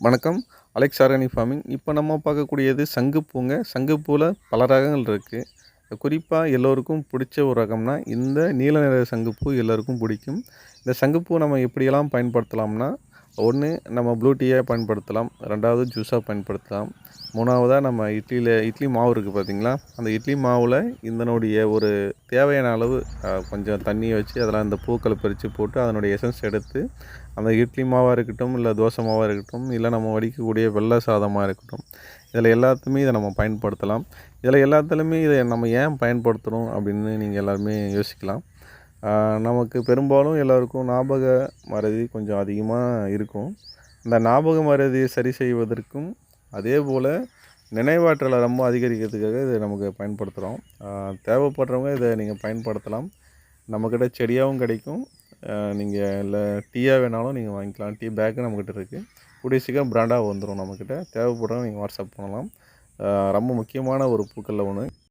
வணக்கம். Alex organic farming. இப்போ நம்ம பார்க்கக்கூடியது சங்குப்பூங்க. சங்குப்பூவில் பல ரகங்கள் இருக்குது. குறிப்பாக எல்லோருக்கும் பிடிச்ச ஒரு ரகம்னா இந்த நீல நிற சங்குப்பூ எல்லோருக்கும் பிடிக்கும். இந்த சங்குப்பூ நம்ம எப்படியெல்லாம் பயன்படுத்தலாம்னா, ஒன்று நம்ம ப்ளூ டீயாக பயன்படுத்தலாம், ரெண்டாவது ஜூஸாக பயன்படுத்தலாம், மூணாவதாக நம்ம இட்லி மாவு இருக்குது பார்த்தீங்களா, அந்த இட்லி மாவில் இதனுடைய ஒரு தேவையான அளவு கொஞ்சம் தண்ணியை வச்சு அதில் அந்த பூக்களை பறித்து போட்டு அதனுடைய எசன்ஸ் எடுத்து அந்த இட்லி மாவாக இருக்கட்டும், இல்லை தோசை மாவாக இருக்கட்டும், இல்லை நம்ம வடிக்கக்கூடிய வெள்ளை சாதமாக இருக்கட்டும், இதில் எல்லாத்துமே இதை நம்ம பயன்படுத்தலாம். இதில் எல்லாத்துலேயுமே இதை நம்ம ஏன் பயன்படுத்துகிறோம் அப்படின்னு நீங்கள் எல்லாருமே யோசிக்கலாம். நமக்கு பெரும்பாலும் எல்லோருக்கும் ஞாபக மறதி கொஞ்சம் அதிகமாக இருக்கும். இந்த ஞாபக மறதியை சரி செய்வதற்கும் அதே போல் நினைவாற்றலை ரொம்ப அதிகரிக்கிறதுக்காக இதை நமக்கு பயன்படுத்துகிறோம். தேவைப்படுறவங்க இதை நீங்கள் பயன்படுத்தலாம். நம்மக்கிட்ட செடியாகவும் கிடைக்கும். நீங்கள் இல்லை டீயாக வேணாலும் நீங்கள் வாங்கிக்கலாம். டீ பேக்கு நம்மக்கிட்ட இருக்குது. கூடிய சீக்கிரம் பிராண்டாக வந்துடும் நம்மக்கிட்ட. தேவைப்படுறவங்க நீங்கள் வாட்ஸ்அப் பண்ணலாம். ரொம்ப முக்கியமான ஒரு பூக்களில் ஒன்று.